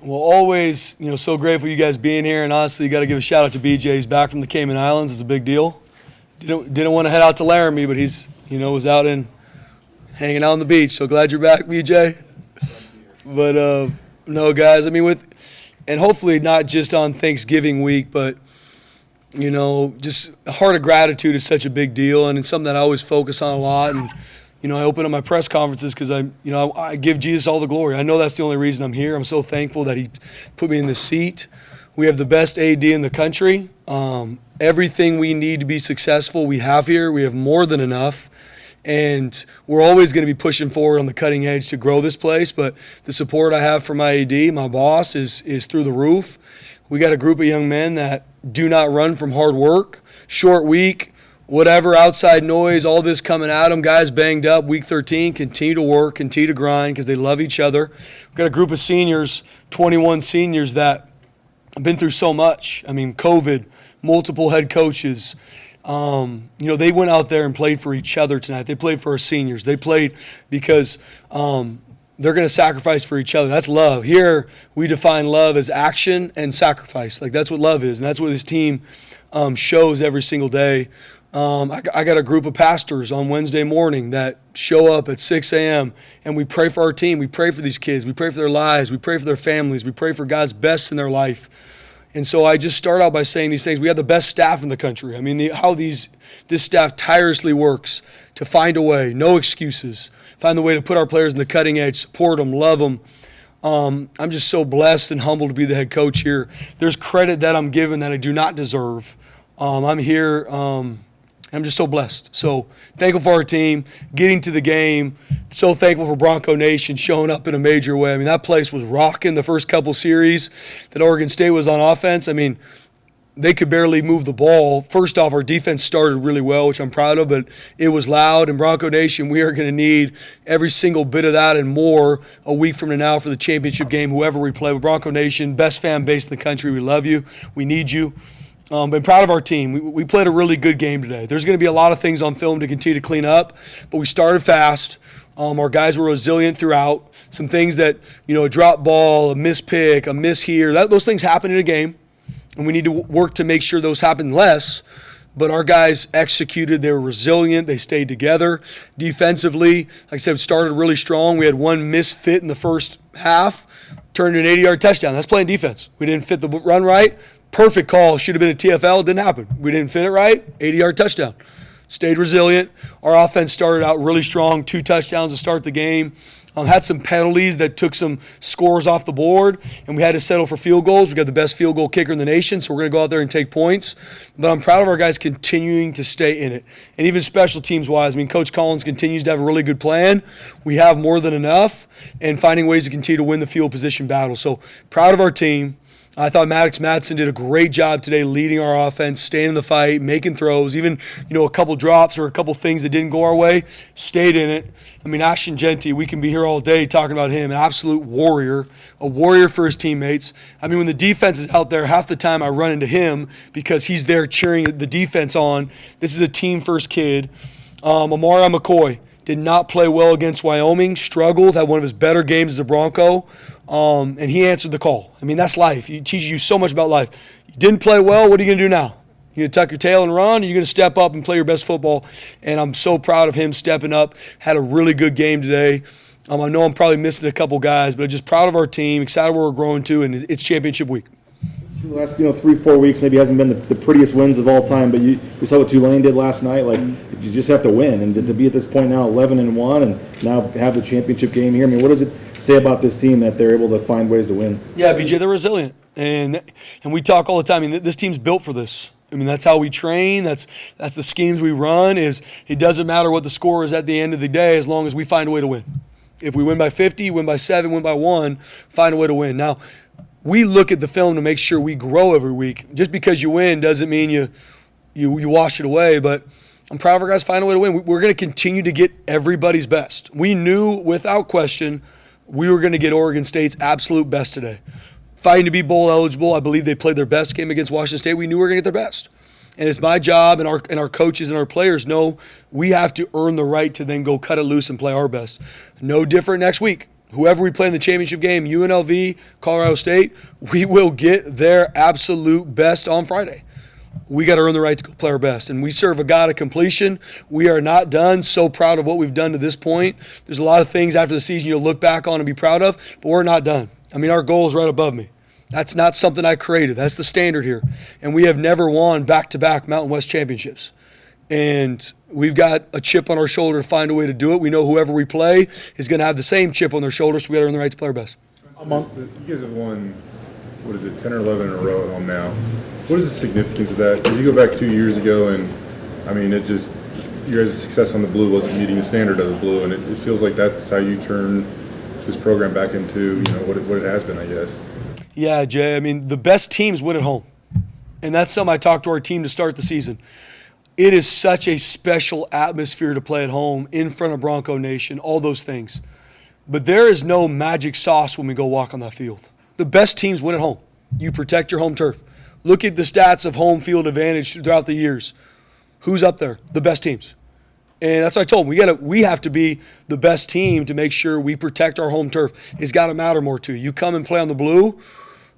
Well, always, so grateful you guys being here, and honestly, you got to give a shout out to BJ. He's back from the Cayman Islands. It's a big deal. Didn't want to head out to Laramie, but he's, was out in hanging out on the beach. So glad you're back, BJ. But no, guys, and hopefully not just on Thanksgiving week, but just a heart of gratitude is such a big deal, and it's something that I always focus on a lot. And I open up my press conferences because I give Jesus all the glory. I know that's the only reason I'm here. I'm so thankful that he put me in this seat. We have the best AD in the country. Everything we need to be successful we have here. We have more than enough. And we're always going to be pushing forward on the cutting edge to grow this place. But the support I have from my AD, my boss, is through the roof. We got a group of young men that do not run from hard work, short week, whatever, outside noise, all this coming at them. Guys banged up, week 13, continue to work, continue to grind because they love each other. We've got a group of seniors, 21 seniors that have been through so much. COVID, multiple head coaches. They went out there and played for each other tonight. They played for our seniors. They played because they're going to sacrifice for each other. That's love. Here, we define love as action and sacrifice. That's what love is, and that's what this team shows every single day. I got a group of pastors on Wednesday morning that show up at 6 a.m. and we pray for our team. We pray for these kids. We pray for their lives. We pray for their families. We pray for God's best in their life. And so I just start out by saying these things. We have the best staff in the country. This staff tirelessly works to find a way, no excuses, find the way to put our players in the cutting edge, support them, love them. I'm just so blessed and humbled to be the head coach here. There's credit that I'm given that I do not deserve. I'm here. I'm just so blessed. So thankful for our team, getting to the game. So thankful for Bronco Nation showing up in a major way. That place was rocking the first couple series that Oregon State was on offense. They could barely move the ball. First off, our defense started really well, which I'm proud of, but it was loud. And Bronco Nation, we are going to need every single bit of that and more a week from now for the championship game, whoever we play with. Bronco Nation, best fan base in the country. We love you. We need you. Been proud of our team. We played a really good game today. There's going to be a lot of things on film to continue to clean up, but we started fast. Our guys were resilient throughout. Some things that, a drop ball, a miss pick, a miss here, those things happen in a game, and we need to work to make sure those happen less. But our guys executed. They were resilient. They stayed together. Defensively, like I said, started really strong. We had one misfit in the first half, turned an 80-yard touchdown. That's playing defense. We didn't fit the run right. Perfect call. Should have been a TFL. It didn't happen. We didn't fit it right. 80-yard touchdown. Stayed resilient. Our offense started out really strong. 2 touchdowns to start the game. Had some penalties that took some scores off the board, and we had to settle for field goals. We got the best field goal kicker in the nation, so we're going to go out there and take points. But I'm proud of our guys continuing to stay in it. And even special teams-wise, Coach Collins continues to have a really good plan. We have more than enough, and finding ways to continue to win the field position battle. So proud of our team. I thought Maddox Madsen did a great job today leading our offense, staying in the fight, making throws, even, a couple drops or a couple things that didn't go our way, stayed in it. Ashton Genty, we can be here all day talking about him, an absolute warrior, a warrior for his teammates. When the defense is out there, half the time I run into him because he's there cheering the defense on. This is a team-first kid. Amara McCoy did not play well against Wyoming, struggled, had one of his better games as a Bronco, and he answered the call. That's life. It teaches you so much about life. You didn't play well, what are you going to do now? You going to tuck your tail and run, or you going to step up and play your best football? And I'm so proud of him stepping up, had a really good game today. I know I'm probably missing a couple guys, but just proud of our team, excited where we're growing to, and it's championship week. The last 3-4 weeks maybe hasn't been the prettiest wins of all time, but we saw what Tulane did last night. You just have to win, and to be at this point now 11-1 and now have the championship game here. What does it say about this team that they're able to find ways to win? Yeah, BJ, they're resilient, and we talk all the time. This team's built for this. That's how we train. That's the schemes we run. It doesn't matter what the score is at the end of the day as long as we find a way to win. If we win by 50, win by 7, win by 1, find a way to win. Now, we look at the film to make sure we grow every week. Just because you win doesn't mean you wash it away, but I'm proud of our guys finding a way to win. We're going to continue to get everybody's best. We knew without question we were going to get Oregon State's absolute best today. Fighting to be bowl eligible, I believe they played their best game against Washington State. We knew we were going to get their best. And it's my job and our coaches and our players know we have to earn the right to then go cut it loose and play our best. No different next week. whoever we play in the championship game, UNLV, Colorado State, we will get their absolute best on Friday. We got to earn the right to go play our best. And we serve a God of completion. We are not done. So proud of what we've done to this point. There's a lot of things after the season you'll look back on and be proud of, but we're not done. I mean, our goal is right above me. That's not something I created. That's the standard here. And we have never won back-to-back Mountain West championships. And we've got a chip on our shoulder to find a way to do it. We know whoever we play is going to have the same chip on their shoulder, so we got to earn the right to play our best. You guys have won, 10 or 11 in a row at home now. What is the significance of that? Because you go back 2 years ago, and I mean, your guys' success on the blue wasn't meeting the standard of the blue, and it feels like that's how you turn this program back into what it has been, I guess. Yeah, Jay. I mean, the best teams win at home, and that's something I talked to our team to start the season. It is such a special atmosphere to play at home in front of Bronco Nation, all those things. But there is no magic sauce when we go walk on that field. The best teams win at home. You protect your home turf. Look at the stats of home field advantage throughout the years. Who's up there? The best teams. And that's what I told them. We have to be the best team to make sure we protect our home turf. It's got to matter more to you. You come and play on the blue,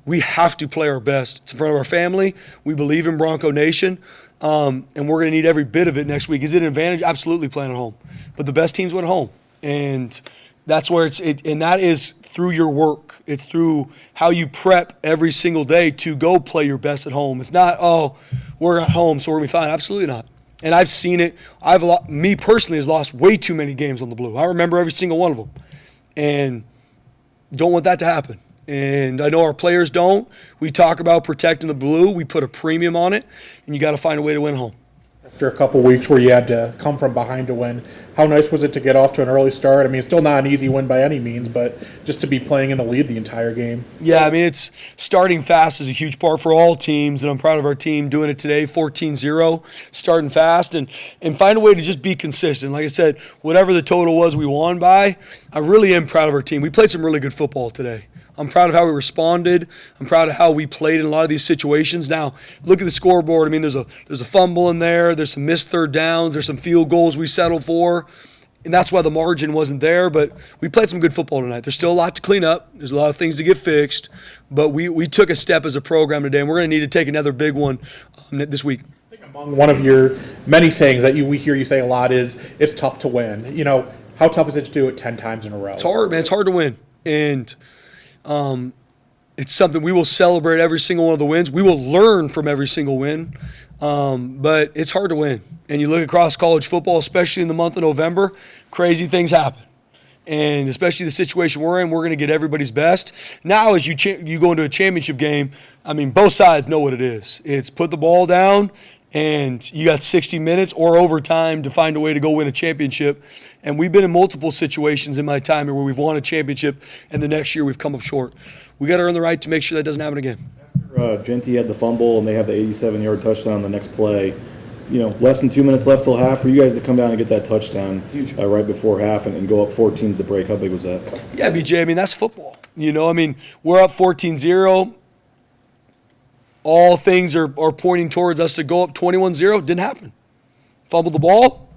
we have to play our best. It's in front of our family. We believe in Bronco Nation, and we're going to need every bit of it next week. Is it an advantage? Absolutely playing at home. But the best teams win at home. And that's where and that is through your work. It's through how you prep every single day to go play your best at home. It's not, we're at home, so we're going to be fine. Absolutely not. And I've seen it. Me personally has lost way too many games on the blue. I remember every single one of them. And don't want that to happen. And I know our players don't. We talk about protecting the blue. We put a premium on it, and you got to find a way to win home. After a couple weeks where you had to come from behind to win, how nice was it to get off to an early start? I mean, it's still not an easy win by any means, but just to be playing in the lead the entire game. Yeah, I mean, it's starting fast is a huge part for all teams, and I'm proud of our team doing it today, 14-0, starting fast, and find a way to just be consistent. Like I said, whatever the total was we won by, I really am proud of our team. We played some really good football today. I'm proud of how we responded. I'm proud of how we played in a lot of these situations. Now, look at the scoreboard. I mean, there's a fumble in there. There's some missed third downs. There's some field goals we settled for. And that's why the margin wasn't there. But we played some good football tonight. There's still a lot to clean up. There's a lot of things to get fixed. But we took a step as a program today, and we're going to need to take another big one this week. I think among one of your many sayings that we hear you say a lot is it's tough to win. How tough is it to do it 10 times in a row? It's hard, man. It's hard to win. And it's something we will celebrate every single one of the wins. We will learn from every single win, but it's hard to win. And you look across college football, especially in the month of November, crazy things happen. And especially the situation we're in, we're going to get everybody's best. Now as you go into a championship game, I mean, both sides know what it is. It's put the ball down, and you got 60 minutes or overtime to find a way to go win a championship. And we've been in multiple situations in my time here where we've won a championship, and the next year we've come up short. We got to earn the right to make sure that doesn't happen again. After Genty had the fumble and they have the 87-yard touchdown on the next play, less than 2 minutes left till half for you guys to come down and get that touchdown right before half and go up 14 to the break. How big was that? Yeah, BJ, I mean, that's football. I mean, we're up 14-0. All things are pointing towards us to go up 21-0. Didn't happen. Fumbled the ball.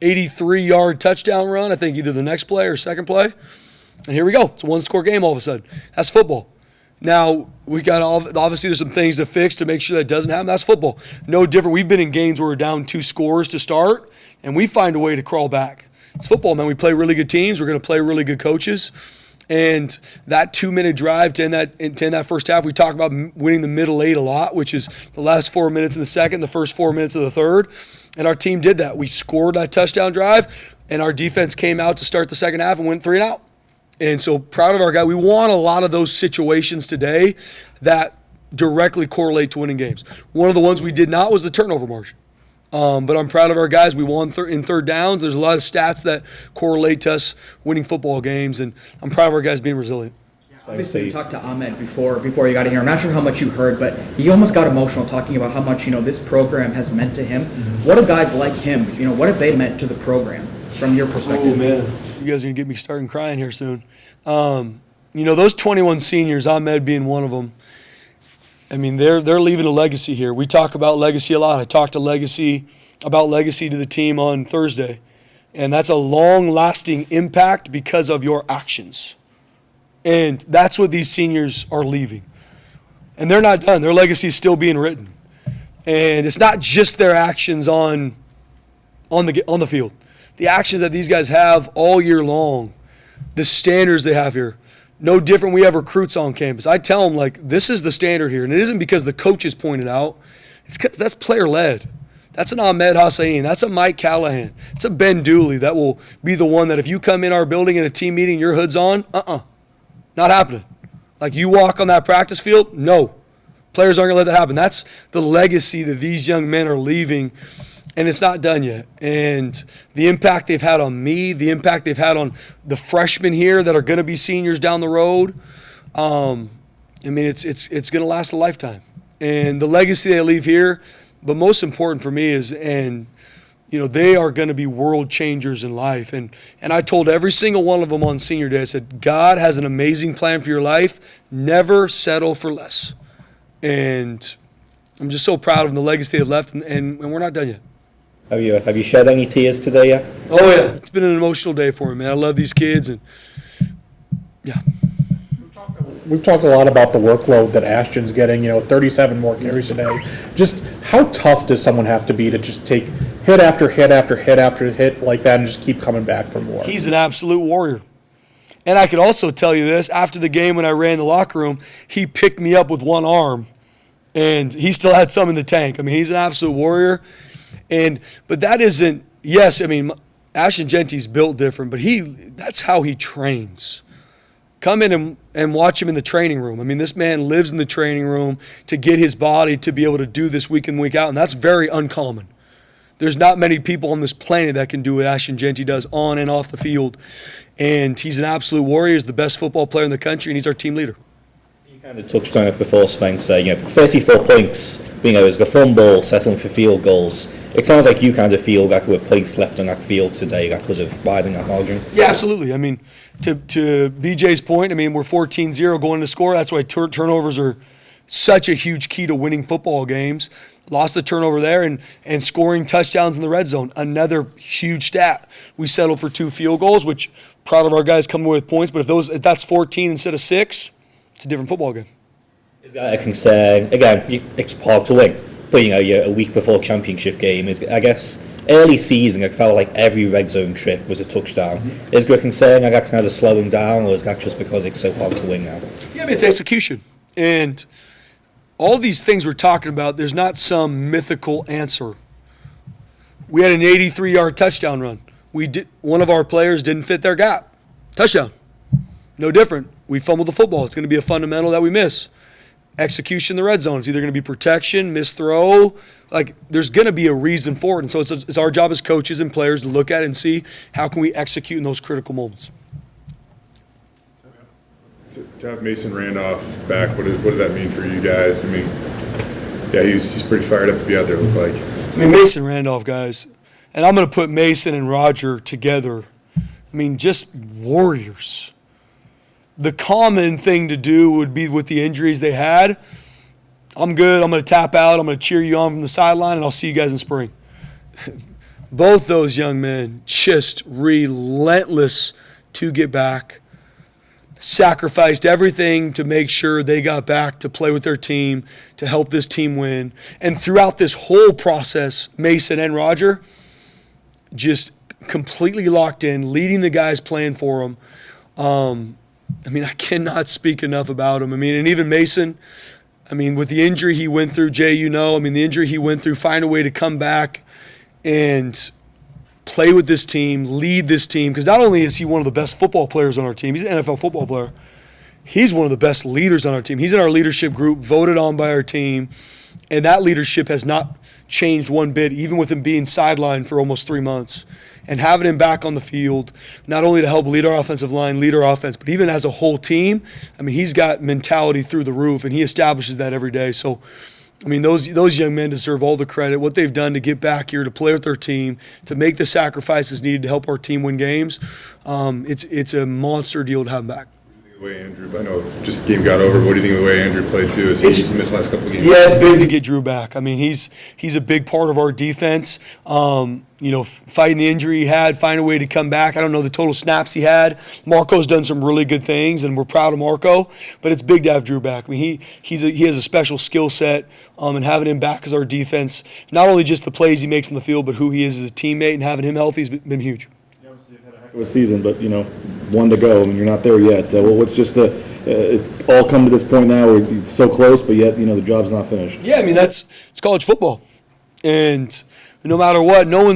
83-yard touchdown run, I think either the next play or second play. And here we go. It's a one-score game all of a sudden. That's football. Now, we got obviously there's some things to fix to make sure that doesn't happen. That's football. No different. We've been in games where we're down 2 scores to start, and we find a way to crawl back. It's football, man. We play really good teams. We're going to play really good coaches. And that 2-minute drive to end that first half, we talk about winning the middle 8 a lot, which is the last 4 minutes in the second, the first 4 minutes of the third. And our team did that. We scored that touchdown drive, and our defense came out to start the second half and went 3-and-out. And so proud of our guy. We won a lot of those situations today that directly correlate to winning games. One of the ones we did not was the turnover margin. But I'm proud of our guys. We won in third downs. There's a lot of stats that correlate to us winning football games, and I'm proud of our guys being resilient. Obviously, you talked to Ahmed before you got in here. I'm not sure how much you heard, but he almost got emotional talking about how much this program has meant to him. Mm-hmm. What do guys like him? What have they meant to the program from your perspective? Oh man, you guys are gonna get me starting crying here soon. Those 21 seniors, Ahmed being one of them. I mean, they're leaving a legacy here. We talk about legacy a lot. I talked about legacy to the team on Thursday. And that's a long-lasting impact because of your actions. And that's what these seniors are leaving. And they're not done. Their legacy is still being written. And it's not just their actions on the field. The actions that these guys have all year long, the standards they have here. No different we have recruits on campus. I tell them, like, this is the standard here. And it isn't because the coaches pointed out. It's because that's player-led. That's an Ahmed Hossein. That's a Mike Callahan. It's a Ben Dooley that will be the one that if you come in our building in a team meeting, your hood's on, not happening. Like, you walk on that practice field, no. Players aren't going to let that happen. That's the legacy that these young men are leaving, and it's not done yet. And the impact they've had on me, the impact they've had on the freshmen here that are going to be seniors down the road, I mean, it's going to last a lifetime. And the legacy they leave here, but most important for me is, and you know, they are going to be world changers in life. And I told every single one of them on senior day, I said, God has an amazing plan for your life. Never settle for less. And I'm just so proud of them, the legacy they've left, and we're not done yet. Have you shed any tears today yet? Oh, yeah. It's been an emotional day for me, man. I love these kids, and yeah. We've talked a lot about the workload that Ashton's getting, 37 more carries today. Just how tough does someone have to be to just take hit after hit after hit after hit like that and just keep coming back for more? He's an absolute warrior. And I could also tell you this, after the game when I ran the locker room, he picked me up with one arm, and he still had some in the tank. I mean, he's an absolute warrior. But that isn't, yes, I mean, Ashton Genty's built different, but that's how he trains. Come in and watch him in the training room. I mean, this man lives in the training room to get his body to be able to do this week in, week out, and that's very uncommon. There's not many people on this planet that can do what Ashton Genty does on and off the field. And he's an absolute warrior. He's the best football player in the country, and he's our team leader. You kind of touched on it before, Spencer. 34 points, it was a fumble, settling for field goals. It sounds like you kind of feel like there were points left on that field today because of widening that margin. Yeah, absolutely. I mean, to BJ's point, I mean, we're 14-0 going to score. That's why turnovers are such a huge key to winning football games. Lost the turnover there and scoring touchdowns in the red zone. Another huge stat. We settled for 2 field goals, which proud of our guys coming with points. But if that's 14 instead of 6, it's a different football game. Is that a concern? Again, it's hard to win. But, you're a week before championship game. I guess early season, it felt like every red zone trip was a touchdown. Mm-hmm. Is there a concern that kind of slowing down, or is that just because it's so hard to win now? Yeah, I mean, it's execution. And all these things we're talking about, there's not some mythical answer. We had an 83-yard touchdown run. One of our players didn't fit their gap. Touchdown. No different. We fumbled the football. It's going to be a fundamental that we miss. Execution in the red zone. It's either going to be protection, missed throw. Like, there's going to be a reason for it. And so it's our job as coaches and players to look at it and see how can we execute in those critical moments. To have Mason Randolph back, what did that mean for you guys? I mean, yeah, he's pretty fired up to be out there, look like. I mean, Mason Randolph, guys, and I'm going to put Mason and Roger together. I mean, just warriors. The common thing to do would be with the injuries they had. I'm good. I'm going to tap out. I'm going to cheer you on from the sideline, and I'll see you guys in spring. Both those young men just relentless to get back. Sacrificed everything to make sure they got back to play with their team, to help this team win. And throughout this whole process, Mason and Roger just completely locked in, leading the guys playing for them. I mean, I cannot speak enough about him. I mean, and even Mason, I mean, with the injury he went through, Jay, the injury he went through, find a way to come back and play with this team, lead this team, because not only is he one of the best football players on our team, he's an NFL football player, he's one of the best leaders on our team. He's in our leadership group, voted on by our team, and that leadership has not changed one bit, even with him being sidelined for almost 3 months. And having him back on the field, not only to help lead our offensive line, lead our offense, but even as a whole team, I mean, he's got mentality through the roof, and he establishes that every day. So, I mean, those young men deserve all the credit, what they've done to get back here, to play with their team, to make the sacrifices needed to help our team win games. It's a monster deal to have them back. The way Andrew, I know just game got over. What do you think of the way Andrew played too? As he missed the last couple of games. Yeah, it's big to get Drew back. I mean, he's a big part of our defense. Fighting the injury he had, find a way to come back. I don't know the total snaps he had. Marco's done some really good things, and we're proud of Marco. But it's big to have Drew back. I mean, he has a special skill set, and having him back as our defense, not only just the plays he makes on the field, but who he is as a teammate, and having him healthy has been huge. Of a season, but one to go. I mean, you're not there yet. What's just it's all come to this point now where it's so close, but yet the job's not finished. Yeah, I mean it's college football, and no matter what, no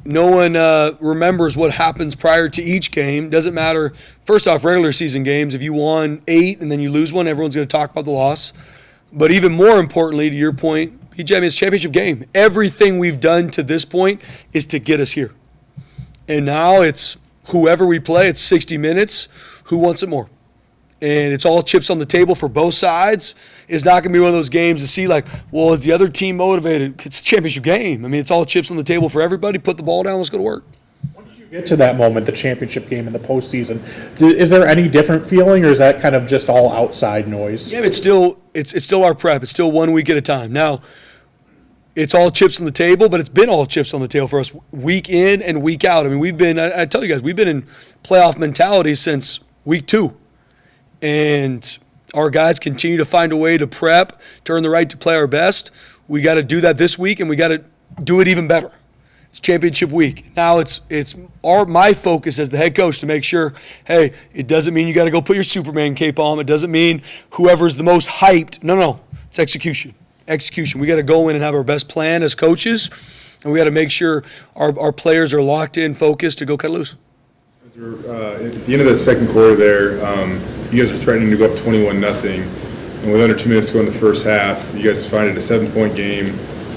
one remembers what happens prior to each game. Doesn't matter. First off, regular season games, if you won 8 and then you lose one, everyone's going to talk about the loss. But even more importantly, to your point, BJ, I mean, it's a championship game. Everything we've done to this point is to get us here. And now it's whoever we play, it's 60 minutes, who wants it more? And it's all chips on the table for both sides. It's not going to be one of those games to see like, well, is the other team motivated? It's a championship game. I mean, it's all chips on the table for everybody. Put the ball down, let's go to work. Once you get to that moment, the championship game in the postseason, is there any different feeling, or is that kind of just all outside noise? Yeah, it's still our prep. It's still 1 week at a time. Now, it's all chips on the table, but it's been all chips on the table for us week in and week out. I mean, I tell you guys, we've been in playoff mentality since week 2. And our guys continue to find a way to prep, to earn the right to play our best. We got to do that this week, and we got to do it even better. It's championship week. Now it's my focus as the head coach to make sure, hey, it doesn't mean you got to go put your Superman cape on. It doesn't mean whoever's the most hyped. No. It's execution. We got to go in and have our best plan as coaches, and we got to make sure our players are locked in, focused to go cut loose. At the end of the second quarter there, you guys were threatening to go up 21-0, and with under 2 minutes to go in the first half, you guys find it a 7-point game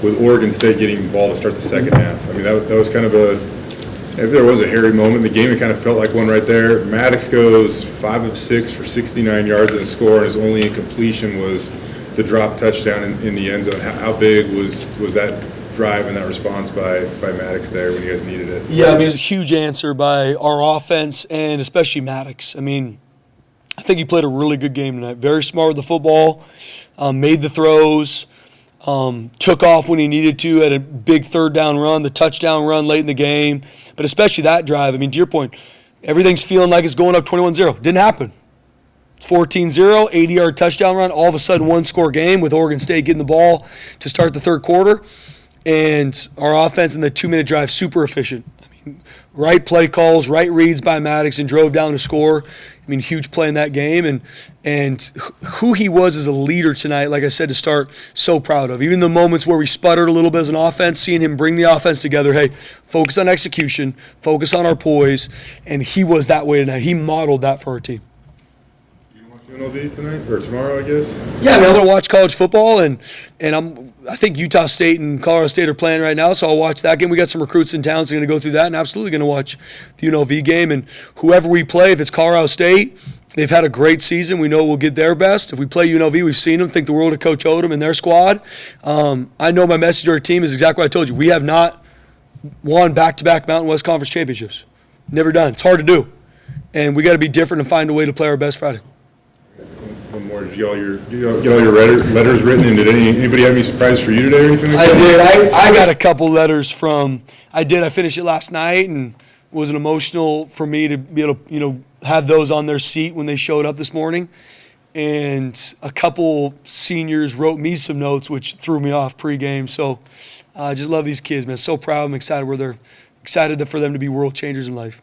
with Oregon State getting the ball to start the second half. I mean, that was kind of if there was a hairy moment in the game, it kind of felt like one right there. Maddox goes 5 of 6 for 69 yards and a score, and his only incompletion was the drop touchdown in the end zone. How big was that drive and that response by Maddox there when you guys needed it? Yeah, I mean, it was a huge answer by our offense and especially Maddox. I mean, I think he played a really good game tonight. Very smart with the football, made the throws, took off when he needed to, had a big third down run, the touchdown run late in the game. But especially that drive, I mean, to your point, everything's feeling like it's going up 21-0. Didn't happen. It's 14-0, 80-yard touchdown run. All of a sudden, one-score game with Oregon State getting the ball to start the third quarter. And our offense in the 2-minute drive, super efficient. I mean, right play calls, right reads by Maddox, and drove down to score. I mean, huge play in that game. And who he was as a leader tonight, like I said to start, so proud of. Even the moments where we sputtered a little bit as an offense, seeing him bring the offense together, hey, focus on execution, focus on our poise. And he was that way tonight. He modeled that for our team. UNLV tonight or tomorrow, I guess. Yeah, I mean, I'm going to watch college football, and I think Utah State and Colorado State are playing right now, so I'll watch that game. We got some recruits in town, so I'm going to go through that, and absolutely going to watch the UNLV game. And whoever we play, if it's Colorado State, they've had a great season. We know we'll get their best. If we play UNLV, we've seen them. Think the world of Coach Odom and their squad. I know my message to our team is exactly what I told you. We have not won back-to-back Mountain West Conference championships. Never done. It's hard to do, and we got to be different and find a way to play our best Friday. One more. Did you get all your letters written? And did anybody have any surprises for you today or anything like that? I did. I got a couple letters from. I finished it last night, and it was emotional for me to be able to have those on their seat when they showed up this morning. And a couple seniors wrote me some notes, which threw me off pregame. So I just love these kids, man. So proud. I'm excited for them to be world changers in life.